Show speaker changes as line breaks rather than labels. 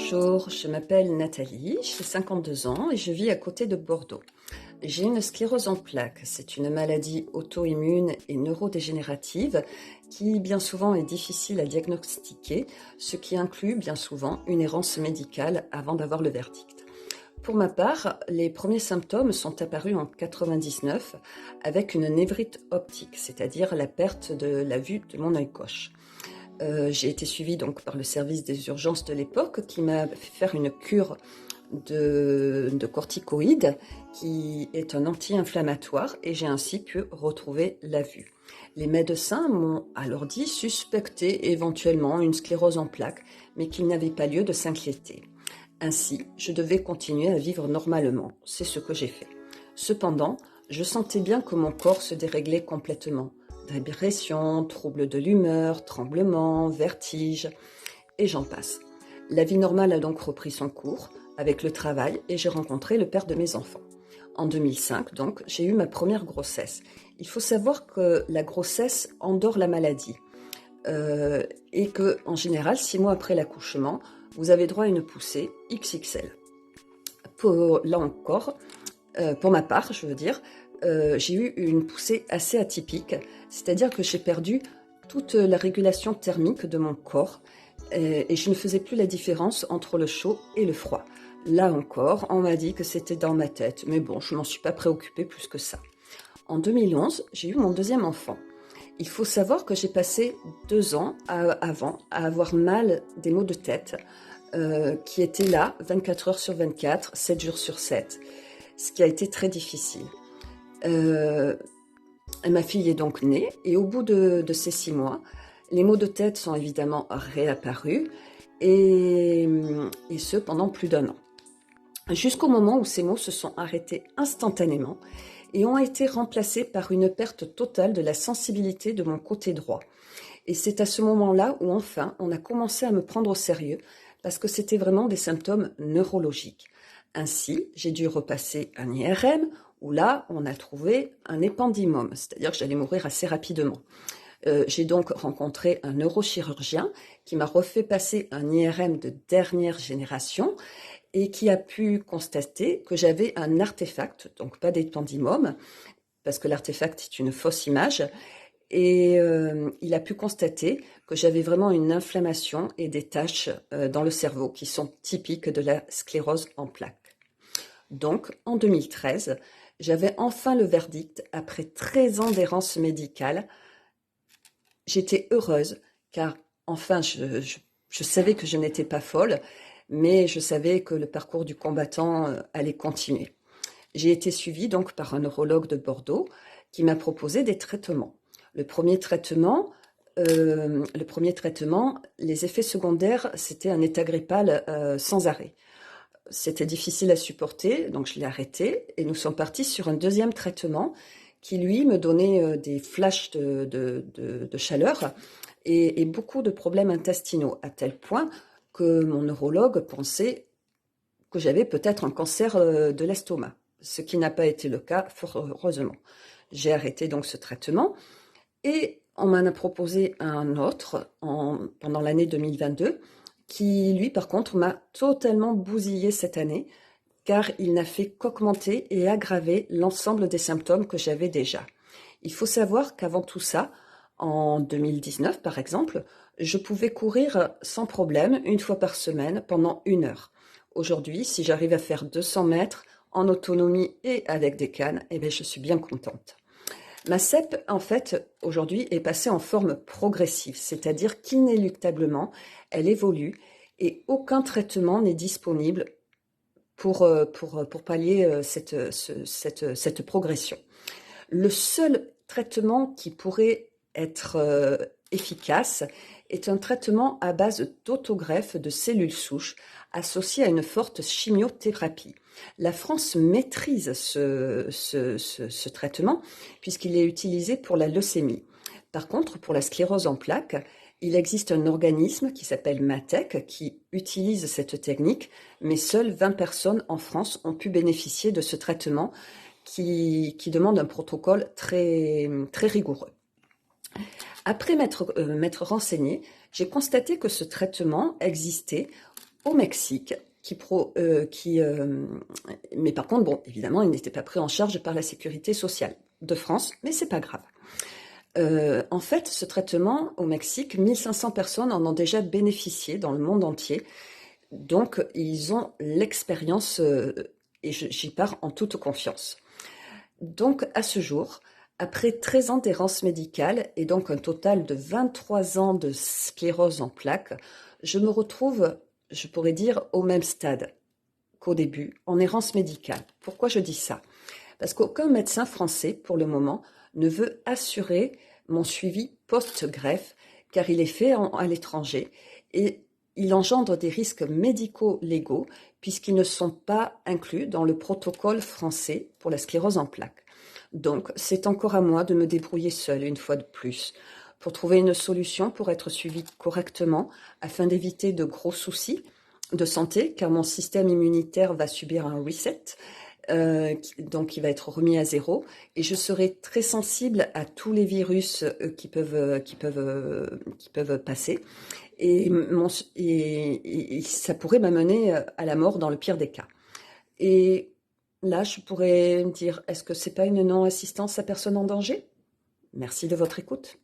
Bonjour, je m'appelle Nathalie, j'ai 52 ans et je vis à côté de Bordeaux. J'ai une sclérose en plaques, c'est une maladie auto-immune et neurodégénérative qui bien souvent est difficile à diagnostiquer, ce qui inclut bien souvent une errance médicale avant d'avoir le verdict. Pour ma part, les premiers symptômes sont apparus en 99 avec une névrite optique, c'est-à-dire la perte de la vue de mon œil gauche. J'ai été suivie donc par le service des urgences de l'époque qui m'a fait faire une cure de corticoïdes qui est un anti-inflammatoire et j'ai ainsi pu retrouver la vue. Les médecins m'ont alors dit suspecter éventuellement une sclérose en plaques, mais qu'il n'avait pas lieu de s'inquiéter. Ainsi, je devais continuer à vivre normalement. C'est ce que j'ai fait. Cependant, je sentais bien que mon corps se déréglait complètement. Dépression, troubles de l'humeur, tremblements, vertiges, et j'en passe. La vie normale a donc repris son cours avec le travail et j'ai rencontré le père de mes enfants. En 2005, donc, j'ai eu ma première grossesse. Il faut savoir que la grossesse endort la maladie et que, en général, 6 mois après l'accouchement, vous avez droit à une poussée XXL. Là encore, pour ma part, je veux dire, j'ai eu une poussée assez atypique, c'est-à-dire que j'ai perdu toute la régulation thermique de mon corps et je ne faisais plus la différence entre le chaud et le froid. Là encore, on m'a dit que c'était dans ma tête, mais bon, je ne m'en suis pas préoccupée plus que ça. En 2011, j'ai eu mon deuxième enfant. Il faut savoir que j'ai passé 2 ans avant à avoir mal des maux de tête qui étaient là 24 heures sur 24, 7 jours sur 7, ce qui a été très difficile. Ma fille est donc née et au bout de ces 6 mois, les maux de tête sont évidemment réapparus et ce pendant plus d'1 an. Jusqu'au moment où ces maux se sont arrêtés instantanément et ont été remplacés par une perte totale de la sensibilité de mon côté droit. Et c'est à ce moment-là où enfin on a commencé à me prendre au sérieux parce que c'était vraiment des symptômes neurologiques. Ainsi, j'ai dû repasser un IRM où là, on a trouvé un épendymome, c'est-à-dire que j'allais mourir assez rapidement. J'ai donc rencontré un neurochirurgien qui m'a refait passer un IRM de dernière génération et qui a pu constater que j'avais un artefact, donc pas d'épendymome, parce que l'artefact est une fausse image, et il a pu constater que j'avais vraiment une inflammation et des taches dans le cerveau qui sont typiques de la sclérose en plaques. Donc, en 2013, j'avais enfin le verdict après 13 ans d'errance médicale. J'étais heureuse car enfin je savais que je n'étais pas folle, mais je savais que le parcours du combattant allait continuer. J'ai été suivie donc par un neurologue de Bordeaux qui m'a proposé des traitements. Le premier traitement, les effets secondaires, c'était un état grippal sans arrêt. C'était difficile à supporter, donc je l'ai arrêté et nous sommes partis sur un deuxième traitement qui, lui, me donnait des flashs de chaleur et beaucoup de problèmes intestinaux, à tel point que mon neurologue pensait que j'avais peut-être un cancer de l'estomac, ce qui n'a pas été le cas, fort heureusement. J'ai arrêté donc ce traitement et on m'en a proposé un autre pendant l'année 2022 qui, lui, par contre, m'a totalement bousillé cette année, car il n'a fait qu'augmenter et aggraver l'ensemble des symptômes que j'avais déjà. Il faut savoir qu'avant tout ça, en 2019 par exemple, je pouvais courir sans problème 1 fois par semaine pendant 1 heure. Aujourd'hui, si j'arrive à faire 200 mètres en autonomie et avec des cannes, eh bien, je suis bien contente. Ma CEP, en fait, aujourd'hui, est passée en forme progressive, c'est-à-dire qu'inéluctablement, elle évolue et aucun traitement n'est disponible pour pallier cette progression. Le seul traitement qui pourrait être efficace est un traitement à base d'autogreffe de cellules souches associé à une forte chimiothérapie. La France maîtrise ce traitement puisqu'il est utilisé pour la leucémie. Par contre, pour la sclérose en plaques, il existe un organisme qui s'appelle MATEC qui utilise cette technique, mais seules 20 personnes en France ont pu bénéficier de ce traitement qui demande un protocole très, très rigoureux. Après m'être renseignée, j'ai constaté que ce traitement existait au Mexique, mais par contre, bon, évidemment, il n'était pas pris en charge par la sécurité sociale de France, mais c'est pas grave. En fait, ce traitement au Mexique, 1500 personnes en ont déjà bénéficié dans le monde entier. Donc, ils ont l'expérience et j'y pars en toute confiance. Donc, à ce jour, après 13 ans d'errance médicale et donc un total de 23 ans de sclérose en plaques, je me retrouve, je pourrais dire, au même stade qu'au début, en errance médicale. Pourquoi je dis ça? Parce qu'aucun médecin français, pour le moment, ne veut assurer mon suivi post-greffe, car il est fait à l'étranger et il engendre des risques médicaux légaux puisqu'ils ne sont pas inclus dans le protocole français pour la sclérose en plaques. Donc, c'est encore à moi de me débrouiller seule une fois de plus pour trouver une solution pour être suivie correctement afin d'éviter de gros soucis de santé, car mon système immunitaire va subir un reset, donc il va être remis à zéro, et je serai très sensible à tous les virus qui peuvent passer, et ça pourrait m'amener à la mort dans le pire des cas. Et là, je pourrais me dire, est-ce que c'est pas une non-assistance à personne en danger? Merci de votre écoute.